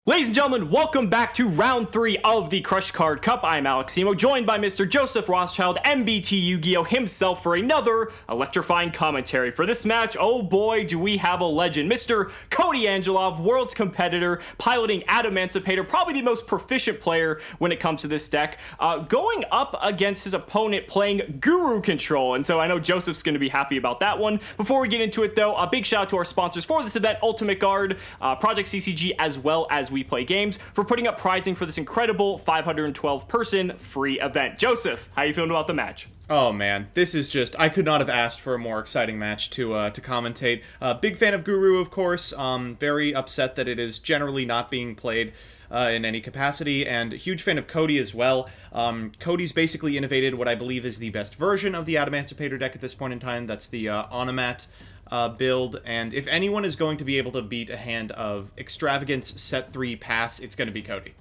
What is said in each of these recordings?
Ladies and gentlemen, welcome back to round 3 of the Crush Card Cup. I'm Aleximo, joined by Mr. Joseph Rothschild, MBT Yu-Gi-Oh! Himself for another electrifying commentary. For this match, oh boy, do we have a legend. Mr. Koty Angeloff, world's competitor, piloting Adamancipator, probably the most proficient player when it comes to this deck, going up against his opponent playing Guru Control. And so I know Joseph's going to be happy about that one. Before we get into it though, a big shout out to our sponsors for this event, Ultimate Guard, Project CCG, as well as We Play Games, for putting up prizing for this incredible 512 person free event. Joseph, how you feeling about the match? Oh man, this is just, I could not have asked for a more exciting match to commentate. Big fan of Guru, of course. Very upset that it is generally not being played in any capacity, and huge fan of Koty as well. Koty's basically innovated what I believe is the best version of the Adamancipator deck at this point in time. That's the Onomat build, and if anyone is going to be able to beat a hand of Extravagance Set 3 Pass, it's going to be Koty.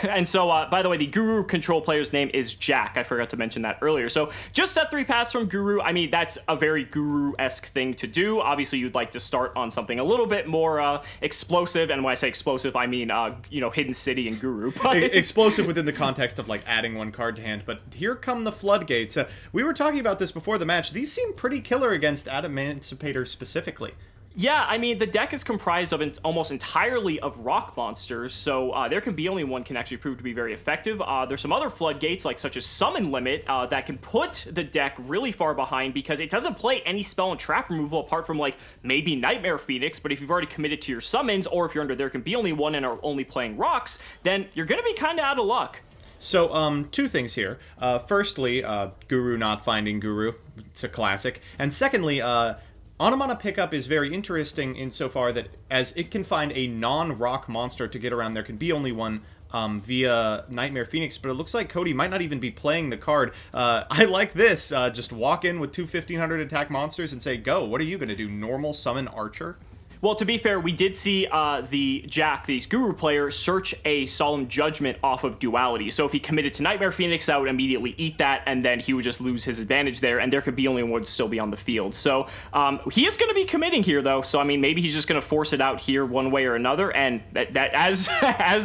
And so, by the way, the Guru Control player's name is Jack. I forgot to mention that earlier. So, just Set 3 Pass from Guru. I mean, that's a very Guru-esque thing to do. Obviously, you'd like to start on something a little bit more explosive. And when I say explosive, I mean, Hidden City and Guru. But explosive within the context of, like, adding one card to hand. But here come the floodgates. We were talking about this before the match. These seem pretty killer against Adamancipator specifically. Yeah, I mean, the deck is comprised of almost entirely of rock monsters, so there can be only one can actually prove to be very effective. There's some other floodgates, such as Summon Limit, that can put the deck really far behind because it doesn't play any spell and trap removal apart from, maybe Nightmare Phoenix, but if you've already committed to your summons, or if you're under there can be only one and are only playing rocks, then you're going to be kind of out of luck. So, two things here. Firstly, Guru not finding Guru. It's a classic. And secondly, Onomata pickup is very interesting insofar that as it can find a non-rock monster to get around, there can be only one via Nightmare Phoenix, but it looks like Koty might not even be playing the card. I like this. Just walk in with two 1500 attack monsters and say, go. What are you going to do? Normal summon Archer? Well, to be fair, we did see the Guru player, search a Solemn Judgment off of Duality. So if he committed to Nightmare Phoenix, that would immediately eat that, and then he would just lose his advantage there, and there could be only one would still be on the field. So he is going to be committing here, though. So, I mean, maybe he's just going to force it out here one way or another, and that as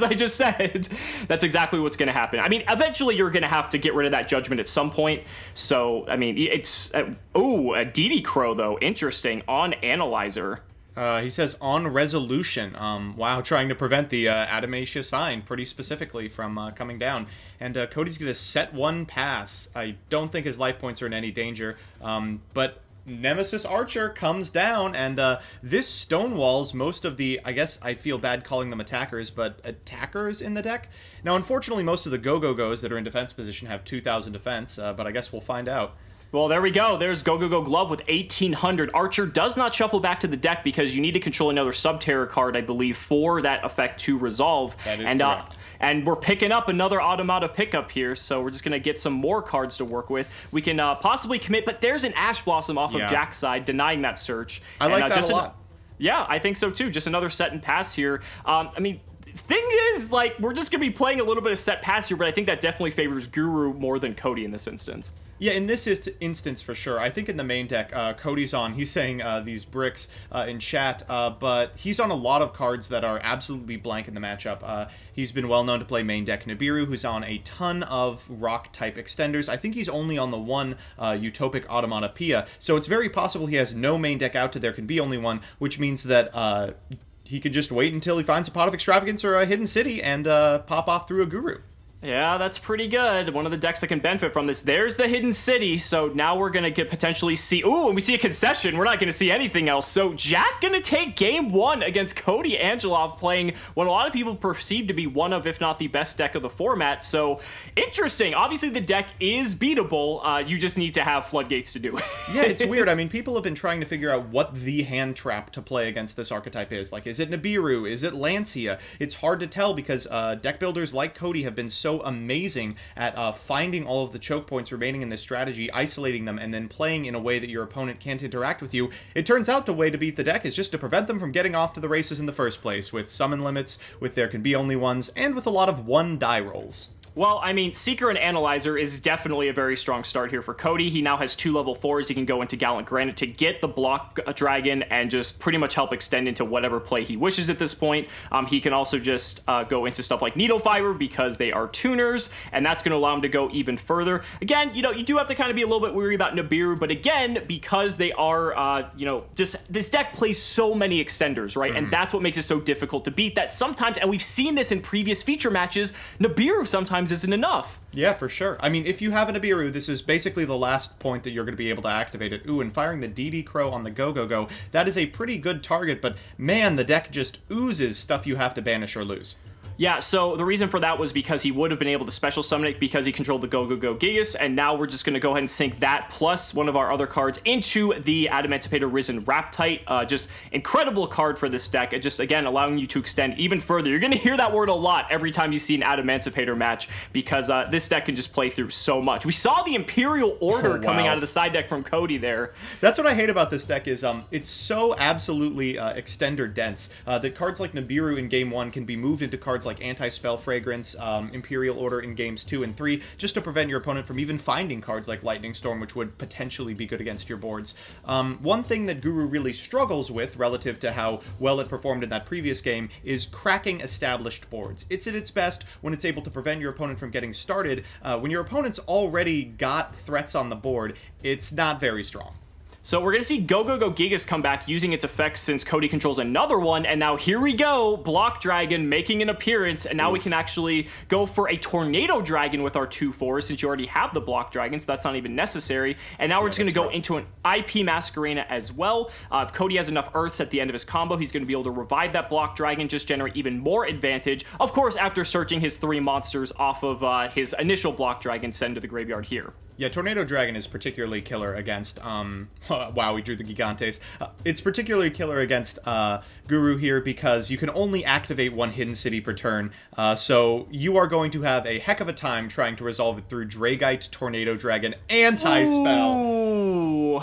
I just said, that's exactly what's going to happen. I mean, eventually you're going to have to get rid of that Judgment at some point. So, I mean, it's... a DD Crow, though. Interesting. On Analyzer. He says, on resolution. Wow, trying to prevent the Adamancia sign pretty specifically from coming down. And Koty's going to set 1 pass. I don't think his life points are in any danger. But Nemesis Archer comes down, and this stonewalls most of the, I guess I feel bad calling them attackers, but attackers in the deck. Now, unfortunately, most of the Go-Go-Go's that are in defense position have 2,000 defense, but I guess we'll find out. Well, there we go. There's Go Glove with 1,800. Archer does not shuffle back to the deck because you need to control another Subterror card, I believe, for that effect to resolve. That is correct. And we're picking up another Automata pickup here, so we're just going to get some more cards to work with. We can possibly commit, but there's an Ash Blossom off of Jack's side, denying that search. I like that a lot. Yeah, I think so too. Just another set and pass here. I mean... Thing is, we're just going to be playing a little bit of set pass here, but I think that definitely favors Guru more than Koty in this instance. Yeah, in this instance for sure. I think in the main deck, Koty's on, he's saying these bricks in chat, but he's on a lot of cards that are absolutely blank in the matchup. He's been well known to play main deck Nibiru, who's on a ton of rock-type extenders. I think he's only on the one Utopic Automatopoeia, so it's very possible he has no main deck out to there can be only one, which means that... he could just wait until he finds a Pot of Extravagance or a Hidden City and pop off through a Guru. Yeah, that's pretty good. One of the decks that can benefit from this. There's the Hidden City, so now we're going to potentially see... Ooh, and we see a concession. We're not going to see anything else. So Jack going to take game 1 against Koty Angeloff, playing what a lot of people perceive to be one of, if not the best deck of the format. So, interesting. Obviously, the deck is beatable. You just need to have floodgates to do it. Yeah, it's weird. I mean, people have been trying to figure out what the hand trap to play against this archetype is. Is it Nibiru? Is it Lancia? It's hard to tell because deck builders like Koty have been so amazing at finding all of the choke points remaining in this strategy, isolating them, and then playing in a way that your opponent can't interact with you. It turns out the way to beat the deck is just to prevent them from getting off to the races in the first place, with summon limits, with there can be only ones, and with a lot of 1 die rolls. Well, I mean, Seeker and Analyzer is definitely a very strong start here for Koty. He now has 2 level 4s. He can go into Gallant Granite to get the block dragon and just pretty much help extend into whatever play he wishes at this point. He can also just go into stuff like Needle Fiber because they are tuners, and that's going to allow him to go even further. Again, you do have to kind of be a little bit weary about Nibiru, but again, because they are, just this deck plays so many extenders, right? And that's what makes it so difficult to beat that sometimes, and we've seen this in previous feature matches, Nibiru sometimes isn't enough. Yeah, for sure. I mean, if you have a Nibiru, this is basically the last point that you're going to be able to activate it. Ooh, and firing the DD Crow on the Go-Go-Go, that is a pretty good target, but man, the deck just oozes stuff you have to banish or lose. Yeah, so the reason for that was because he would have been able to special summon it because he controlled the Go-Go-Go Gigas, and now we're just going to go ahead and sink that plus one of our other cards into the Adamancipator Risen Raptite. Just incredible card for this deck. Just, again, allowing you to extend even further. You're going to hear that word a lot every time you see an Adamancipator match because this deck can just play through so much. We saw the Imperial Order coming out of the side deck from Koty there. That's what I hate about this deck is it's so absolutely extender dense that cards like Nibiru in Game 1 can be moved into cards like Anti-Spell Fragrance, Imperial Order in Games 2 and 3, just to prevent your opponent from even finding cards like Lightning Storm, which would potentially be good against your boards. One thing that Guru really struggles with, relative to how well it performed in that previous game, is cracking established boards. It's at its best when it's able to prevent your opponent from getting started. When your opponent's already got threats on the board, it's not very strong. So we're going to see Go-Go-Go Gigas come back using its effects since Koty controls another one, and now here we go, Block Dragon making an appearance, and now we can actually go for a Tornado Dragon with our 2/4 since you already have the Block Dragon, so that's not even necessary. And now we're just going to go into an IP Masquerena as well. If Koty has enough Earths at the end of his combo, he's going to be able to revive that Block Dragon, just generate even more advantage. Of course, after searching his 3 monsters off of his initial Block Dragon, send to the graveyard here. Yeah, Tornado Dragon is particularly killer against, wow, we drew the Gigantes. It's particularly killer against Guru here because you can only activate 1 Hidden City per turn, so you are going to have a heck of a time trying to resolve it through Dragite, Tornado Dragon, Anti-Spell. Ooh,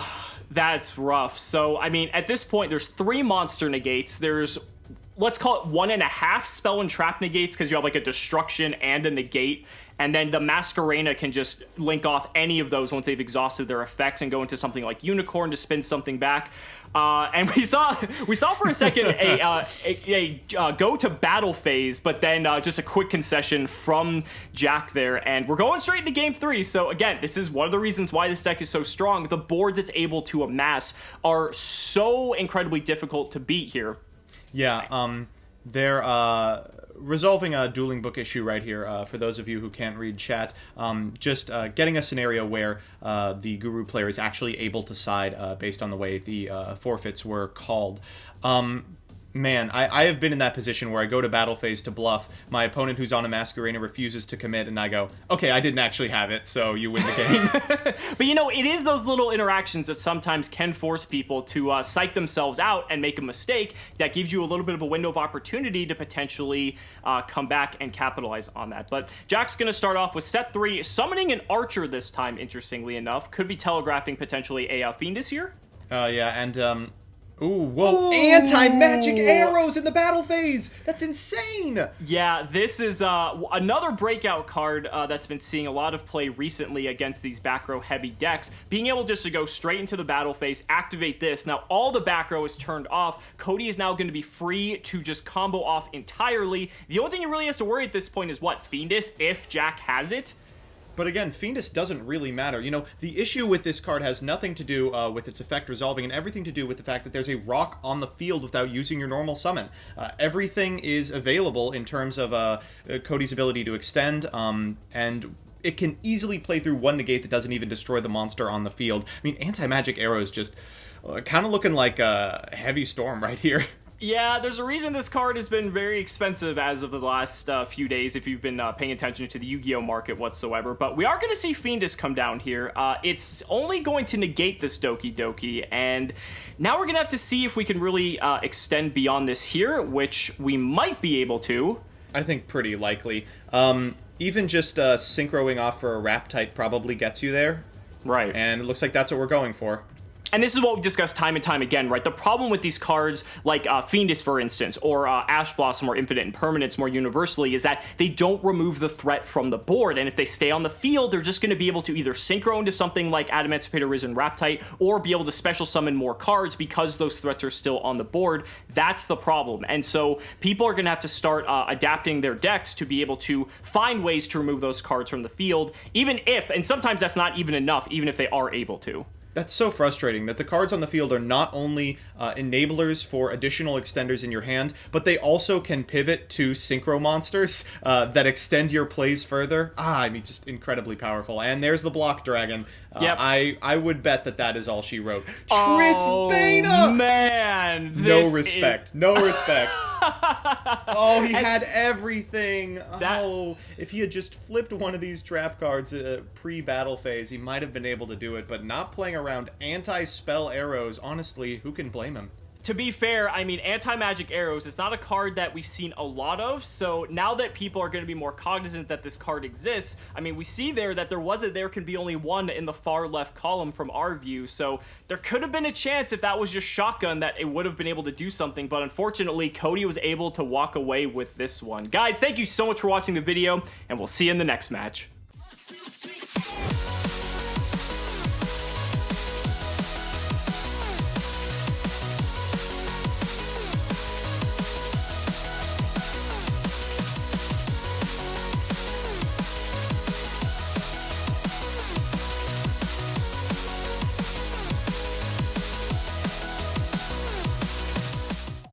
that's rough. So, I mean, at this point, there's 3 monster negates. There's, let's call it 1.5 spell and trap negates because you have like a destruction and a negate. And then the Masquerena can just link off any of those once they've exhausted their effects and go into something like Unicorn to spin something back. And we saw for a second a go to battle phase, but then just a quick concession from Jack there. And we're going straight into Game 3. So again, this is one of the reasons why this deck is so strong. The boards it's able to amass are so incredibly difficult to beat here. Yeah, they're resolving a dueling book issue right here. For those of you who can't read chat, just getting a scenario where the Guru player is actually able to side based on the way the forfeits were called. Man, I have been in that position where I go to battle phase to bluff. My opponent who's on a Masquerena refuses to commit, and I go, okay, I didn't actually have it, so you win the game. But it is those little interactions that sometimes can force people to psych themselves out and make a mistake that gives you a little bit of a window of opportunity to potentially come back and capitalize on that. But Jack's going to start off with set 3, summoning an Archer this time, interestingly enough. Could be telegraphing potentially a Fiendus here. Yeah, and ooh, whoa, anti-magic arrows in the battle phase! That's insane! Yeah, this is another breakout card that's been seeing a lot of play recently against these back row heavy decks. Being able just to go straight into the battle phase, activate this. Now, all the back row is turned off. Koty is now going to be free to just combo off entirely. The only thing he really has to worry at this point is what? Fiendus, if Jack has it? But again, Fiendus doesn't really matter. The issue with this card has nothing to do with its effect resolving and everything to do with the fact that there's a rock on the field without using your normal summon. Everything is available in terms of Koty's ability to extend, and it can easily play through 1 negate that doesn't even destroy the monster on the field. I mean, anti-magic arrow is just kind of looking like a heavy storm right here. Yeah, there's a reason this card has been very expensive as of the last few days, if you've been paying attention to the Yu-Gi-Oh! Market whatsoever. But we are going to see Fiendus come down here. It's only going to negate this Doki Doki, and now we're going to have to see if we can really extend beyond this here, which we might be able to. I think pretty likely. Even just synchroing off for a Raptite probably gets you there. Right. And it looks like that's what we're going for. And this is what we've discussed time and time again, right? The problem with these cards, like Fiendus, for instance, or Ash Blossom or Infinite Impermanence more universally, is that they don't remove the threat from the board. And if they stay on the field, they're just going to be able to either synchro into something like Adamancipator, Risen Raptite, or be able to special summon more cards because those threats are still on the board. That's the problem. And so people are going to have to start adapting their decks to be able to find ways to remove those cards from the field, even if, and sometimes that's not even enough, even if they are able to. That's so frustrating that the cards on the field are not only enablers for additional extenders in your hand, but they also can pivot to synchro monsters that extend your plays further. I mean, just incredibly powerful. And there's the block dragon. Yep. I would bet that is all she wrote. Oh, Beta! Man! No respect. No respect. Oh, he had everything. If he had just flipped one of these trap cards pre-battle phase, he might have been able to do it, but not playing around anti-spell arrows, honestly, who can blame him? To be fair, I mean, anti-magic arrows, it's not a card that we've seen a lot of, so now that people are going to be more cognizant that this card exists, I mean, we see there that there can be only one in the far left column from our view, so there could have been a chance if that was just shotgun that it would have been able to do something, but unfortunately, Koty was able to walk away with this one. Guys, thank you so much for watching the video, and we'll see you in the next match.